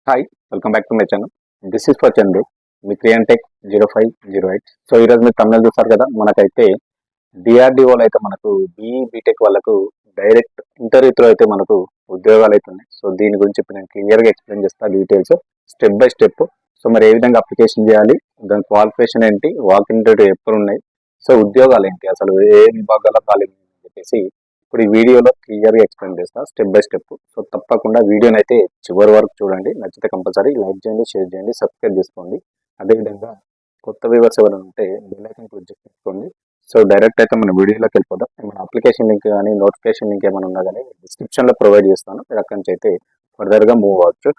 Hi, welcome back to my channel. This is for Chandru, మీ క్రియాంటెక్ 0508. So ఈరోజు మీరు తమిళ చూస్తారు కదా, మనకైతే డిఆర్డిఓలో అయితే మనకు బీఈ బీటెక్ వాళ్ళకు డైరెక్ట్ ఇంటర్వ్యూతో అయితే మనకు ఉద్యోగాలు అయితే ఉన్నాయి. సో దీని గురించి ఇప్పుడు నేను క్లియర్గా ఎక్స్ప్లెయిన్ చేస్తాను, details step by step. So మరి ఏ విధంగా అప్లికేషన్ చేయాలి, దాని క్వాలిఫికేషన్ ఏంటి, వాక్ ఇంటర్వ్యూ ఎప్పుడు ఉన్నాయి, సో ఉద్యోగాలు ఏంటి, అసలు ఏ విభాగాల్లో ఖాళీ అని చెప్పేసి ఇప్పుడు ఈ వీడియోలో క్లియర్గా ఎక్స్ప్లెయిన్ చేస్తా స్టెప్ బై స్టెప్. సో తప్పకుండా వీడియోని అయితే చివరి వరకు చూడండి. నచ్చితే కంపల్సరీ లైక్ చేయండి, షేర్ చేయండి, సబ్స్క్రైబ్ చేసుకోండి. అదేవిధంగా కొత్త వ్యూవర్స్ ఎవరైనా ఉంటే బెల్ ఐకాన్ క్లిక్ చేసుకోండి. సో డైరెక్ట్ అయితే మన వీడియోలోకి వెళ్ళిపోదాం. మన అప్లికేషన్ లింక్ కానీ నోటిఫికేషన్ లింక్ ఏమైనా ఉన్నా కానీ డిస్క్రిప్షన్లో ప్రొవైడ్ చేస్తాను, మీరు అక్కడి నుంచి అయితే ఫర్దర్గా మూవ్ అవ్వచ్చు.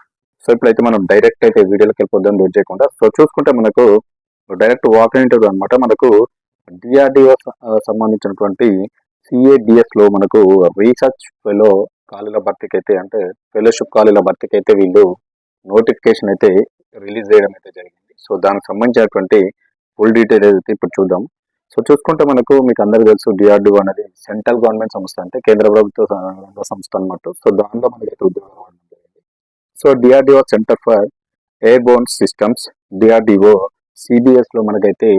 సో ఇప్పుడైతే మనం డైరెక్ట్ అయితే వీడియోలోకి వెళ్ళిపోదాం లేట్ చేయకుండా. సో చూసుకుంటే మనకు డైరెక్ట్ వాక్ ఇంటర్వ్యూ అనమాట. మనకు డిఆర్డిఓ సంబంధించినటువంటి సిఏడిఎస్ లో మనకు రీసెర్చ్ ఫెలో ఖాళీల భర్తీకి అయితే, అంటే ఫెలోషిప్ ఖాళీల భర్తీకి అయితే వీళ్ళు నోటిఫికేషన్ అయితే రిలీజ్ చేయడం అయితే జరిగింది. సో దానికి సంబంధించినటువంటి ఫుల్ డీటెయిల్ అయితే ఇప్పుడు చూద్దాం. సో చూసుకుంటే మనకు మీకు అందరికీ తెలుసు, డిఆర్డిఓ అనేది సెంట్రల్ గవర్నమెంట్ సంస్థ, అంటే కేంద్ర ప్రభుత్వ సంస్థ అనమాట. సో దానిలో మనకైతే ఉద్యోగం రావడం జరిగింది. So DRDO centre for airborne systems, DRDO CBS లో మనకైతే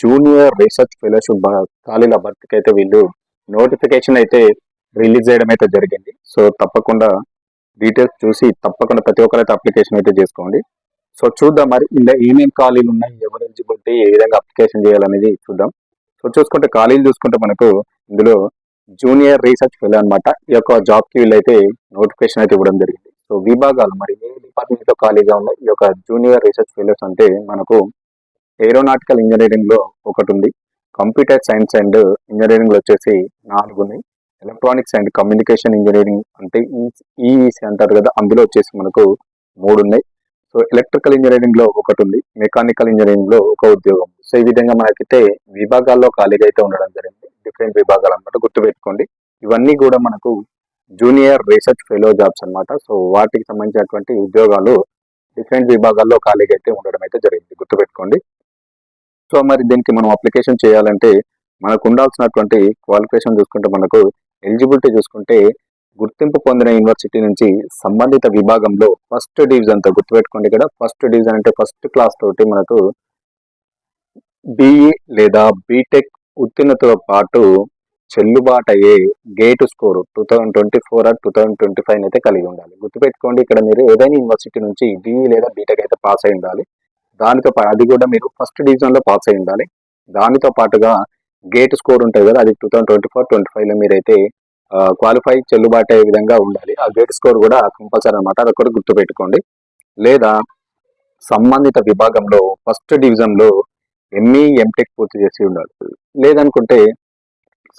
జూనియర్ రీసెర్చ్ ఫెలోషిప్ ఖాళీల భర్తీకి అయితే వీళ్ళు నోటిఫికేషన్ అయితే రిలీజ్ చేయడం అయితే జరిగింది. సో తప్పకుండా డీటెయిల్స్ చూసి తప్పకుండా ప్రతి ఒక్కరైతే అప్లికేషన్ అయితే చేసుకోండి. సో చూద్దాం మరి ఇలా ఏమేమి ఖాళీలు ఉన్నాయి, ఎవరు ఎలిజిబిలిటీ, ఏ విధంగా అప్లికేషన్ చేయాలనేది చూద్దాం. సో చూసుకుంటే ఖాళీలు చూసుకుంటే మనకు ఇందులో జూనియర్ రీసెర్చ్ ఫెలో అనమాట. ఈ యొక్క జాబ్ కి వీళ్ళైతే నోటిఫికేషన్ అయితే ఇవ్వడం జరిగింది. సో విభాగాలు మరి ఏ డిపార్ట్మెంట్ లో ఖాళీగా ఉన్నాయి ఈ యొక్క జూనియర్ రీసెర్చ్ ఫెలోస్ అంటే మనకు ఏరోనాటికల్ ఇంజనీరింగ్ లో ఒకటి ఉంది, కంప్యూటర్ సైన్స్ అండ్ ఇంజనీరింగ్ లో వచ్చేసి 4 ఉన్నాయి, ఎలక్ట్రానిక్స్ అండ్ కమ్యూనికేషన్ ఇంజనీరింగ్ అంటే ఈఈసి అంటారు కదా, అందులో వచ్చేసి మనకు 3 ఉన్నాయి. సో ఎలక్ట్రికల్ ఇంజనీరింగ్ లో ఒకటి ఉంది, మెకానికల్ ఇంజనీరింగ్ లో ఒక ఉద్యోగం. సో ఈ విధంగా మనకైతే విభాగాల్లో ఖాళీగా అయితే ఉండడం జరిగింది. డిఫరెంట్ విభాగాలు అనమాట, గుర్తుపెట్టుకోండి. ఇవన్నీ కూడా మనకు జూనియర్ రీసెర్చ్ ఫెలో జాబ్స్ అనమాట. సో వాటికి సంబంధించినటువంటి ఉద్యోగాలు డిఫరెంట్ విభాగాల్లో ఖాళీగా అయితే ఉండడం అయితే జరిగింది, గుర్తుపెట్టుకోండి. సో మరి దీనికి మనం అప్లికేషన్ చేయాలంటే మనకు ఉండాల్సినటువంటి క్వాలిఫికేషన్ చూసుకుంటే మనకు ఎలిజిబిలిటీ చూసుకుంటే గుర్తింపు పొందిన యూనివర్సిటీ నుంచి సంబంధిత విభాగంలో ఫస్ట్ డివిజన్ తో, గుర్తుపెట్టుకోండి ఇక్కడ ఫస్ట్ డివిజన్ అంటే ఫస్ట్ క్లాస్ తోటి మనకు బిఈ లేదా బీటెక్ ఉత్తీర్ణతో పాటు చెల్లుబాటు అయ్యే గేట్ స్కోర్ 2024 or 2025 అయితే కలిగి ఉండాలి. గుర్తుపెట్టుకోండి ఇక్కడ మీరు ఏదైనా యూనివర్సిటీ నుంచి బిఈ లేదా బీటెక్ అయితే పాస్ అయి ఉండాలి. దానితో అది కూడా మీరు ఫస్ట్ డివిజన్ లో పాస్ అయి ఉండాలి. దానితో పాటుగా గేట్ స్కోర్ ఉంటుంది కదా, అది 2024-25 లో మీరైతే క్వాలిఫై చెల్లుబాటు అయ్యే విధంగా ఉండాలి. ఆ గేట్ స్కోర్ కూడా కంపల్సరీ అనమాట, అది కూడా గుర్తుపెట్టుకోండి. లేదా సంబంధిత విభాగంలో ఫస్ట్ డివిజన్ లో ఎంఈ ఎంటెక్ పూర్తి చేసి ఉండాలి. లేదనుకుంటే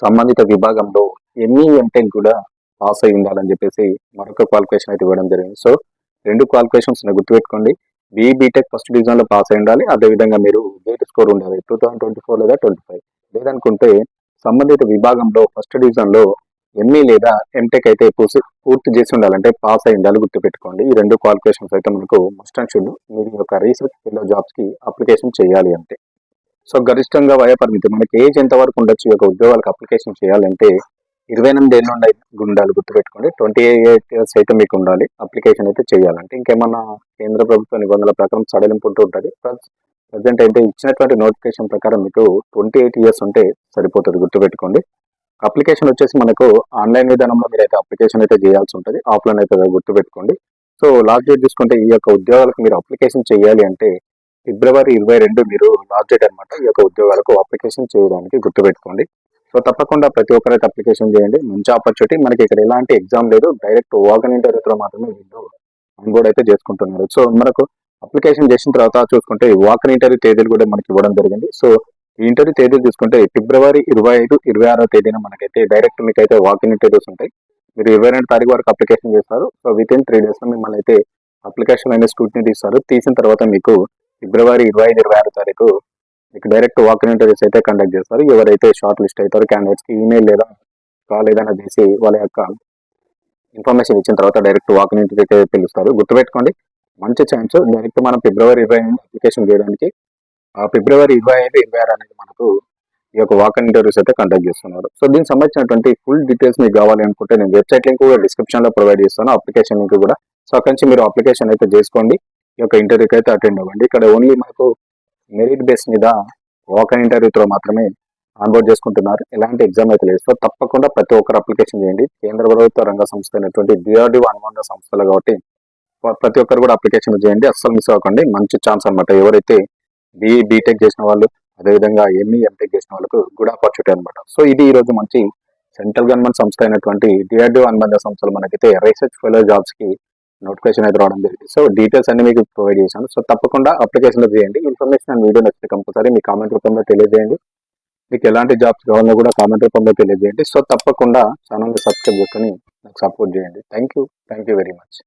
సంబంధిత విభాగంలో ఎంఈ ఎంటెక్ కూడా పాస్ అయి ఉండాలని చెప్పేసి మరొక క్వాలిఫికేషన్ అయితే ఇవ్వడం జరిగింది. సో 2 క్వాలిఫికేషన్స్ గుర్తుపెట్టుకోండి. బీఈ బీటెక్ ఫస్ట్ డివిజన్ లో పాస్ అయి ఉండాలి, అదేవిధంగా మీరు గేట్ స్కోర్ ఉండాలి 2024 లేదా 25. లేదనుకుంటే సంబంధిత విభాగంలో ఫస్ట్ డివిజన్ లో ఎంఈ లేదా ఎంటెక్ అయితే పూర్తి చేసి ఉండాలంటే పాస్ అయి ఉండాలి, గుర్తుపెట్టుకోండి. ఈ 2 క్వాలిఫికేషన్స్ అయితే మనకు మస్ట్ అండ్ షుడ్ మీరు యొక్క రీసెర్చ్ ఫెలో జాబ్స్ కి అప్లికేషన్ చేయాలి అంటే. సో గరిష్టంగా వయోపరిమితి మనకి ఏజ్ ఎంత వరకు ఉండొచ్చు ఈ యొక్క ఉద్యోగాలకు అప్లికేషన్ చేయాలంటే 28 ఏళ్ళు ఉండాలి, గుర్తుపెట్టుకోండి. 28 years అయితే మీకు ఉండాలి అప్లికేషన్ అయితే చేయాలంటే. ఇంకేమన్నా కేంద్ర ప్రభుత్వ నిబంధనల ప్రకారం సడలింపు ఉంటూ ఉంటుంది. ప్రజెంట్ అయితే ఇచ్చినటువంటి నోటిఫికేషన్ ప్రకారం మీకు 28 years ఉంటే సరిపోతుంది, గుర్తుపెట్టుకోండి. అప్లికేషన్ వచ్చేసి మనకు ఆన్లైన్ విధానంలో మీరు అయితే అప్లికేషన్ అయితే చేయాల్సి ఉంటుంది, ఆఫ్లైన్ అయితే గుర్తుపెట్టుకోండి. సో లాస్ట్ డేట్ చూసుకుంటే ఈ యొక్క ఉద్యోగాలకు మీరు అప్లికేషన్ చేయాలి అంటే February 22 మీరు లాస్ట్ డేట్ అనమాట ఈ యొక్క ఉద్యోగాలకు అప్లికేషన్ చేయడానికి, గుర్తుపెట్టుకోండి. సో తప్పకుండా ప్రతి ఒక్కరైతే అప్లికేషన్ చేయండి, మంచి ఆపర్చునిటీ. మనకి ఇక్కడ ఎలాంటి ఎగ్జామ్ లేదు, డైరెక్ట్ వాక్-ఇన్ ఇంటర్వ్యూలో మాత్రమే వీళ్ళు ఆన్బోర్డ్ అయితే చేసుకుంటున్నారు. సో మనకు అప్లికేషన్ చేసిన తర్వాత చూసుకుంటే వాక్-ఇన్ ఇంటర్వ్యూ తేదీలు కూడా మనకి ఇవ్వడం జరిగింది. సో ఈ ఇంటర్వ్యూ తేదీలు చూసుకుంటే February 25, 26వ తేదీన మనకైతే డైరెక్ట్ మీకు అయితే వాక్-ఇన్ ఇంటర్వ్యూస్ ఉంటాయి. మీరు 22 తారీఖు వరకు అప్లికేషన్ చేస్తారు. సో విత్ ఇన్ 3 days లో మిమ్మల్ని అయితే అప్లికేషన్ అయిన స్క్రూటినీ తీస్తారు. తీసిన తర్వాత మీకు February 25, 26 తారీఖు మీకు డైరెక్ట్ వాక్-ఇన్ ఇంటర్వ్యూస్ అయితే కండక్ట్ చేస్తారు. ఎవరైతే షార్ట్ లిస్ట్ అవుతారో క్యాండిడేట్స్ కి ఈమెయిల్ లేదా కాల్ ఏదైనా చేసి వాళ్ళ యొక్క ఇన్ఫర్మేషన్ ఇచ్చిన తర్వాత డైరెక్ట్ వాక్-ఇన్ ఇంటర్వ్యూ అయితే పిలుస్తారు, గుర్తుపెట్టుకోండి. మంచి ఛాన్స్. డైరెక్ట్ మనం February 25 అప్లికేషన్ చేయడానికి February 25, 26 అనేది మనకు ఈ యొక్క వాక్-ఇన్ ఇంటర్వ్యూస్ అయితే కండక్ట్ చేస్తున్నారు. సో దీనికి సంబంధించినటువంటి ఫుల్ డీటెయిల్స్ మీకు కావాలి అనుకుంటే నేను వెబ్సైట్ లింక్ కూడా డిస్క్రిప్షన్ లో ప్రొవైడ్ చేస్తాను, అప్లికేషన్ లింక్ కూడా. సో అక్కడి నుంచి మీరు అప్లికేషన్ అయితే చేసుకోండి. ఈ యొక్క ఇంటర్వ్యూకి అయితే అటెండ్ అవ్వండి. ఇక్కడ ఓన్లీ మనకు మెరిట్ బేస్ మీద వాక్ ఇంటర్వ్యూతో మాత్రమే ఆన్బోర్డ్ చేసుకుంటున్నారు. ఎలాంటి ఎగ్జామ్ అయితే లేదు. సో తప్పకుండా ప్రతి ఒక్కరు అప్లికేషన్ చేయండి. కేంద్ర ప్రభుత్వ రంగ సంస్థ అయినటువంటి DRDO అనుబంధ సంస్థలు కాబట్టి ప్రతి ఒక్కరు కూడా అప్లికేషన్ చేయండి. అస్సలు మిస్ అవ్వకండి. మంచి ఛాన్స్ అనమాట. ఎవరైతే బీటెక్ చేసిన వాళ్ళు, అదేవిధంగా ఎంటెక్ చేసిన వాళ్ళకు గుడ్ ఆపర్చునిటీ అనమాట. సో ఇది ఈ రోజు మంచి సెంట్రల్ గవర్నమెంట్ సంస్థ అయినటువంటి DRDO అనుబంధ సంస్థలు మనకైతే రీసెర్చ్ ఫెలో జాబ్స్ కి నోటిఫికేషన్ అయితే రావడం జరిగింది. సో డీటెయిల్స్ అన్ని మీకు ప్రొవైడ్ చేశాను. సో తప్పకుండా అప్లికేషన్ చేయండి. ఇన్ఫర్మేషన్ అండ్ వీడియో నచ్చితే కంపల్సరీ మీ కామెంట్ రూపంలో తెలియజేయండి. మీకు ఎలాంటి జాబ్స్ కావాలో కూడా కామెంట్ రూపంలో తెలియజేయండి. సో తప్పకుండా ఛానల్ని సబ్స్క్రైబ్ చేసుకొని నాకు సపోర్ట్ చేయండి. Thank you very much.